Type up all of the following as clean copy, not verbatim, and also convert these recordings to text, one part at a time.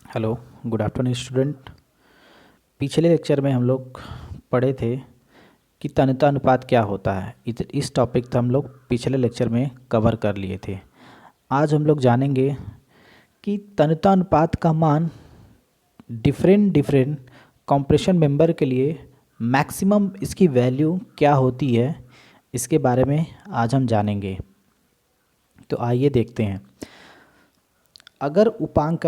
Hello, good afternoon student. पिछले lecture में हम लोग पढ़े थे कि तन्यता अनुपात क्या होता है। इस टॉपिक को हम लोग पिछले लेक्चर में कवर कर लिए थे। आज हम लोग जानेंगे कि तन्यता अनुपात का मान डिफरेंट कंप्रेशन मेंबर के लिए मैक्सिमम इसकी वैल्यू क्या होती है, इसके बारे में आज हम जानेंगे। तो आइए देखते हैं। अगर उपांक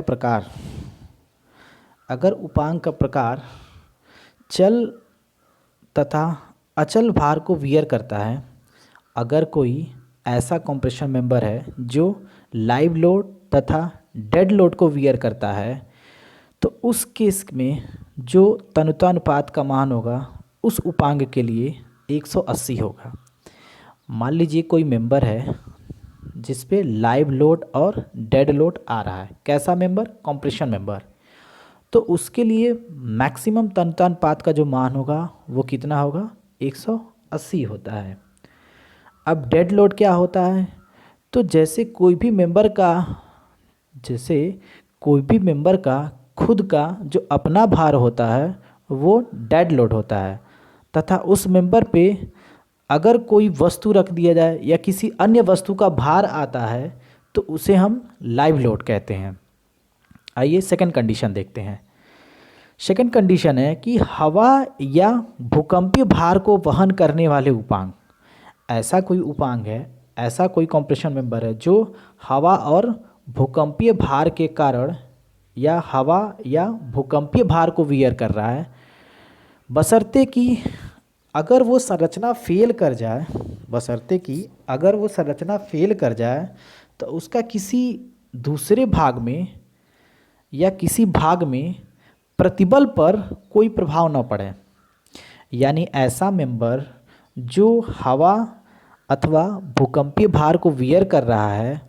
का प्रकार चल तथा अचल भार को वियर करता है, अगर कोई ऐसा कंप्रेशन मेंबर है जो लाइव लोड तथा डेड लोड को वियर करता है, तो उस केस में जो तन्यता अनुपात का मान होगा उस उपांग के लिए 180 होगा। मान लीजिए कोई मेंबर है जिस पे लाइव लोड और डेड लोड आ रहा है। कैसा मेंबर? Compression member. तो उसके लिए मैक्सिमम तन्यता अनुपात का जो मान होगा वो कितना होगा? 180 होता है। अब डेड लोड क्या होता है? तो जैसे कोई भी मेंबर का खुद का जो अपना भार होता है वो डेड लोड होता है, तथा उस मेंबर पे अगर कोई वस्तु रख दिया जाए या किसी अन्य वस्तु का भार आता है तो उसे हम लाइव लोड कहते हैं। आइए सेकंड कंडीशन देखते हैं। सेकंड कंडीशन है कि हवा या भूकंपीय भार को वहन करने वाले उपांग। ऐसा कोई उपांग है, ऐसा कोई कंप्रेशन मेंबर है जो हवा और भूकंपीय भार के कारण या हवा या भूकंपीय भार को वियर कर रहा है, बशर्ते कि अगर वो संरचना फेल कर जाए तो उसका किसी दूसरे भाग में या किसी भाग में प्रतिबल पर कोई प्रभाव न पड़े। यानी ऐसा मेंबर जो हवा अथवा भूकंपीय भार को वियर कर रहा है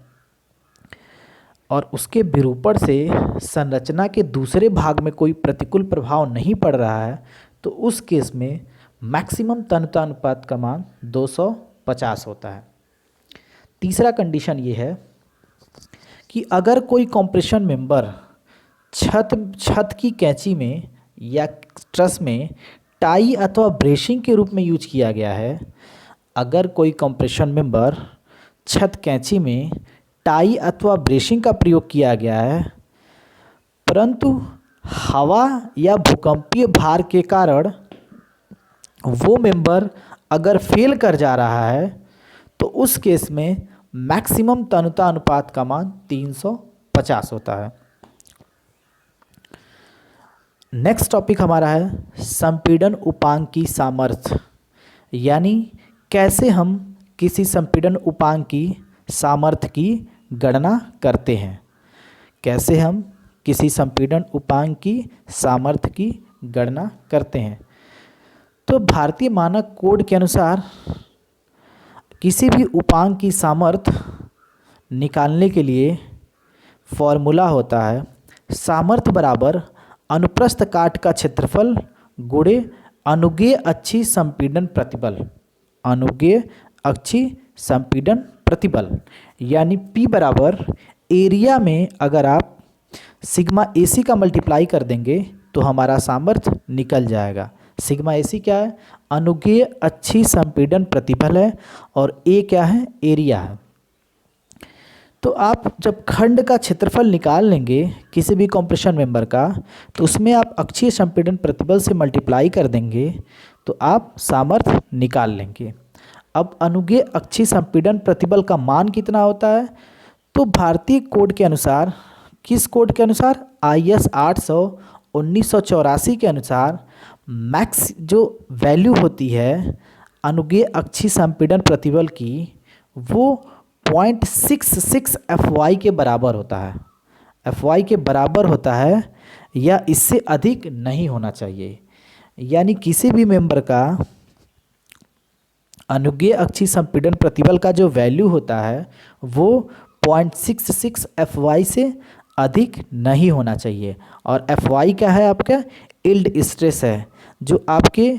और उसके विरूपण से संरचना के दूसरे भाग में कोई प्रतिकूल प्रभाव नहीं पड़ रहा है, तो उस केस में मैक्सिमम तन्यता अनुपात का मान 250 होता है। तीसरा कंडीशन ये है कि अगर कोई कंप्रेशन मेंबर छत की कैंची में या ट्रस में टाई अथवा ब्रेशिंग के रूप में यूज किया गया है, अगर कोई कंप्रेशन मेंबर छत कैंची में टाई अथवा ब्रेशिंग का प्रयोग किया गया है, परंतु हवा या भूकंपीय भार के कारण वो मेंबर अगर फेल कर जा रहा है, तो उस केस में मैक्सिमम तन्यता अनुपात का मान 350 होता है। नेक्स्ट टॉपिक हमारा है संपीड़न उपांग की सामर्थ्य। यानी कैसे हम किसी संपीड़न उपांग की सामर्थ्य की गणना करते हैं। कैसे हम किसी संपीड़न उपांग की सामर्थ्य की गणना करते हैं। तो भारतीय मानक कोड के अनुसार किसी भी उपांग की सामर्थ्य निकालने के लिए फॉर्मूला होता है सामर्थ्य बराबर अनुप्रस्थ काट का क्षेत्रफल गुणे अनुगेय अक्षीय संपीड़न प्रतिबल। अनुगेय अक्षीय संपीड़न प्रतिबल यानी P बराबर एरिया में अगर आप सिग्मा AC का मल्टीप्लाई कर देंगे तो हमारा सामर्थ्य निकल जाएगा। सिग्मा AC क्या है? अनुगेय अक्षीय संपीड़न प्रतिबल है, और A क्या है? एरिया है। तो आप जब खंड का क्षेत्रफल निकाल लेंगे किसी भी कंप्रेशन मेंबर का, तो उसमें आप अक्षीय संपीड़न प्रतिबल से मल्टीप्लाई कर देंगे तो आप सामर्थ्य निकाल लेंगे। अब अनुगेय अक्षीय संपीड़न प्रतिबल का मान कितना होता है? तो भारतीय कोड के अनुसार, किस कोड के अनुसार? IS 800 1984 के अनुसार मैक्स जो वैल्यू होती है अनुगेय अक्षीय संपीड़न प्रतिबल की, वो 0.66 FY के बराबर होता है। FY के बराबर होता है या इससे अधिक नहीं होना चाहिए। यानी किसी भी मेंबर का अनुगेय अक्षीय संपीड़न प्रतिबल का जो वैल्यू होता है वो 0.66 FY से अधिक नहीं होना चाहिए। और FY क्या है? आपका यील्ड स्ट्रेस है। जो आपके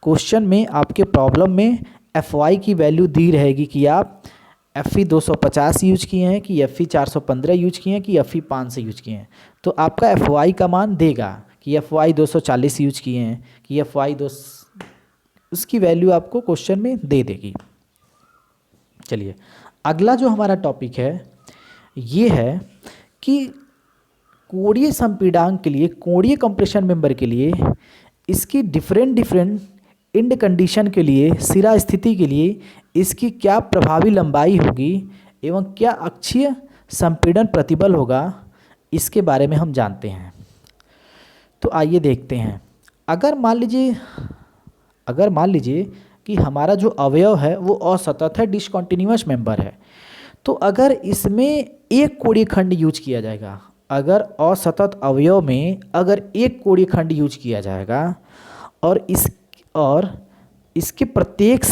क्वेश्चन में, आपके प्रॉब्लम में FY की वैल्यू दी रहेगी कि आप Fe250 यूज किए हैं कि Fe415 यूज किए हैं कि Fe500 यूज किए हैं। तो आपका Fy का मान देगा कि Fy 240 यूज किए हैं कि Fy उसकी वैल्यू आपको क्वेश्चन में दे देगी। चलिए अगला जो हमारा टॉपिक है ये है कि कोणीय संपीड़ांक के लिए, कोणीय कंप्रेशन मेंबर के लिए इसकी डिफरेंट इंड कंडीशन के लिए, सिरा स्थिति के लिए इसकी क्या प्रभावी लंबाई होगी एवं क्या अक्षीय संपीड़न प्रतिबल होगा, इसके बारे में हम जानते हैं। तो आइए देखते हैं। अगर मान लीजिए कि हमारा जो अवयव है वो असतत है, डिसकंटिन्यूअस मेंबर है, तो अगर इसमें एक कोणीय खंड यूज किया जाएगा, अगर असतत अवयव में अगर एक कोणीय खंड यूज किया जाएगा और इसके प्रत्येक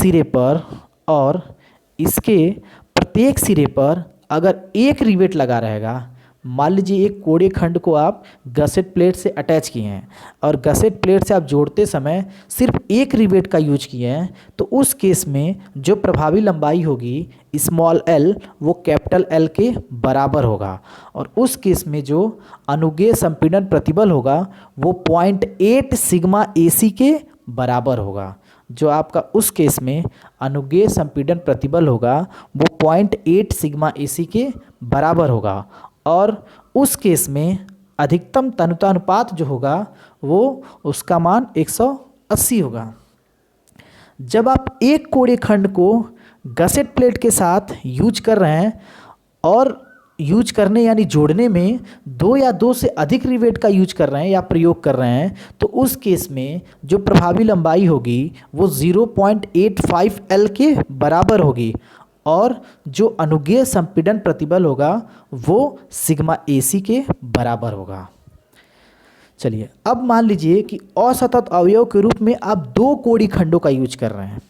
सिरे पर अगर एक रिवेट लगा रहेगा, मान लीजिए एक कोणीय खंड को आप गसेट प्लेट से अटैच किए हैं और गसेट प्लेट से आप जोड़ते समय सिर्फ एक रिवेट का यूज किए हैं, तो उस केस में जो प्रभावी लंबाई होगी स्मॉल l वो कैपिटल L के बराबर होगा और उस केस में जो अनुगेय संपीड़न प्रतिबल होगा वो 0.8 सिग्मा AC के बराबर होगा। जो आपका उस केस में अनुगेय संपीड़न प्रतिबल होगा वो 0.8 सिग्मा AC के बराबर होगा और उस केस में अधिकतम तन्यता अनुपात जो होगा वो उसका मान 180 होगा। जब आप एक कोणीय खंड को गसेट प्लेट के साथ यूज कर रहे हैं और यूज करने यानी जोड़ने में दो या दो से अधिक रिवेट का यूज कर रहे हैं या प्रयोग कर रहे हैं, तो उस केस में जो प्रभावी लंबाई होगी वो 0.85 L के बराबर होगी और जो अनुगेय संपीड़न प्रतिबल होगा वो सिग्मा AC के बराबर होगा। चलिए अब मान लीजिए कि असतत अवयव के रूप में आप दो कोणीय खंडों का यूज कर रहे हैं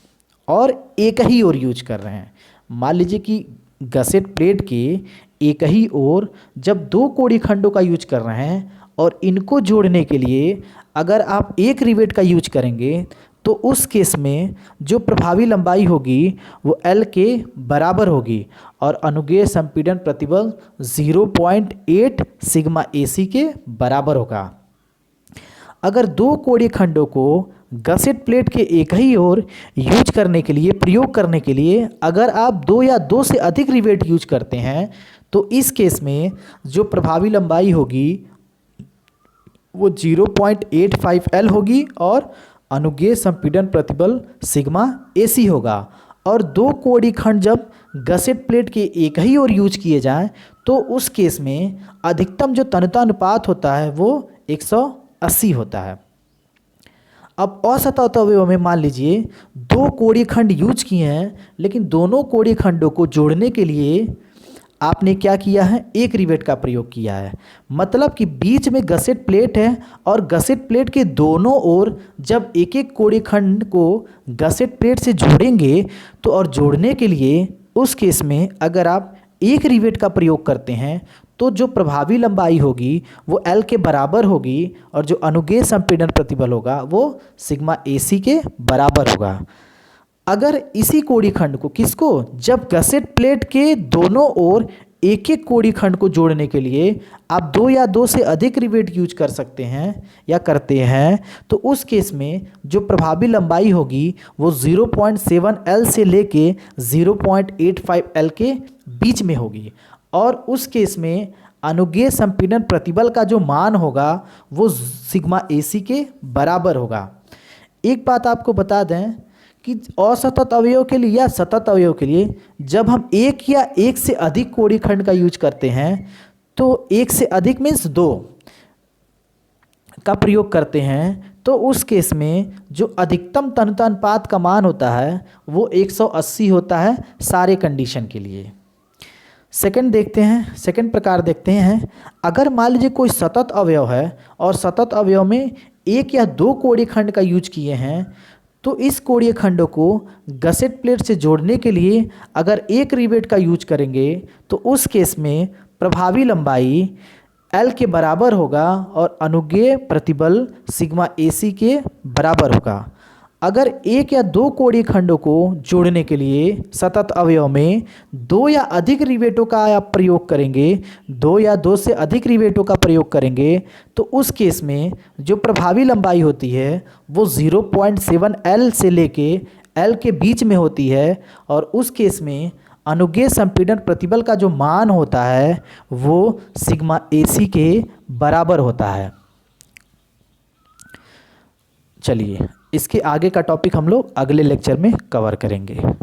और एक ही ओर यूज कर रहे हैं। मान लीजिए कि गसेट प्लेट के एक ही ओर जब दो कोणीय खंडों का यूज कर रहे हैं और इनको जोड़ने के लिए अगर आप एक रिवेट का यूज करेंगे, तो उस केस में जो प्रभावी लंबाई होगी वो L के बराबर होगी और अनुगेय संपीड़न प्रतिबल 0.8 सिग्मा AC के बराबर होगा। अगर दो कोणीय खंडों को गसेट प्लेट के एक ही ओर यूज करने के लिए, प्रयोग करने के लिए अगर आप दो या दो से अधिक रिवेट यूज करते हैं, तो इस केस में जो प्रभावी लंबाई होगी वो 0.85 L होगी और अनुगेय संपीड़न प्रतिबल सिग्मा AC होगा। और दो कोणीय खंड जब गसेट प्लेट के एक ही ओर यूज किए जाएं, तो उस केस में अधिकतम जो तन्यता अनुपात होता है वो 180 होता है। अब असतत अवयव में मान लीजिए दो कोणीय खंड यूज किए हैं, लेकिन दोनों कोणीय खंडों को जोड़ने के लिए आपने क्या किया है, एक रिवेट का प्रयोग किया है। मतलब कि बीच में गसेट प्लेट है और गसेट प्लेट के दोनों ओर जब एक एक कोणीय खंड को गसेट प्लेट से जोड़ेंगे, तो और जोड़ने के लिए उस केस में अगर आप एक रिवेट का प्रयोग करते हैं, तो जो प्रभावी लंबाई होगी वो L के बराबर होगी और जो अनुगेय संपीड़न प्रतिबल होगा वो सिग्मा AC के बराबर होगा। अगर इसी कोणीय खंड को जब गसेट प्लेट के दोनों ओर एक एक कोणीय खंड को जोड़ने के लिए आप दो या दो से अधिक रिवेट यूज कर सकते हैं या करते हैं, तो उस केस में जो प्रभावी लंबाई होगी वो 0.7 L से लेके 0.85 L के बीच में होगी और उस केस में अनुगेय संपीड़न प्रतिबल का जो मान होगा वो सिग्मा AC के बराबर होगा। एक बात आपको बता दें कि असतत अवयव के लिए या सतत अवयव के लिए जब हम एक या एक से अधिक कोणीय खंड का यूज करते हैं, तो एक से अधिक मीन्स दो का प्रयोग करते हैं, तो उस केस में जो अधिकतम तन्यता अनुपात का मान होता है वो 180 होता है सारे कंडीशन के लिए। सेकंड प्रकार देखते हैं। अगर मान लीजिए कोई सतत अवयव है और सतत अवयव में एक या दो कोणीय खंड का यूज किए हैं, तो इस कोणीय खंडों को गसेट प्लेट से जोड़ने के लिए अगर एक रिवेट का यूज करेंगे, तो उस केस में प्रभावी लंबाई L के बराबर होगा और अनुगेय प्रतिबल सिग्मा AC के बराबर होगा। अगर एक या दो कोणीय खंडों को जोड़ने के लिए सतत अवयव में दो या अधिक रिवेटों का आप प्रयोग करेंगे, दो या दो से अधिक रिवेटों का प्रयोग करेंगे, तो उस केस में जो प्रभावी लंबाई होती है वो 0.7 L से लेके L के बीच में होती है। और उस केस में अनुज्ञेय संपीड़न प्रतिबल का जो मान होता है वो सिग्मा AC के बराबर होता है। चलिए इसके आगे का टॉपिक हम लोग अगले लेक्चर में कवर करेंगे।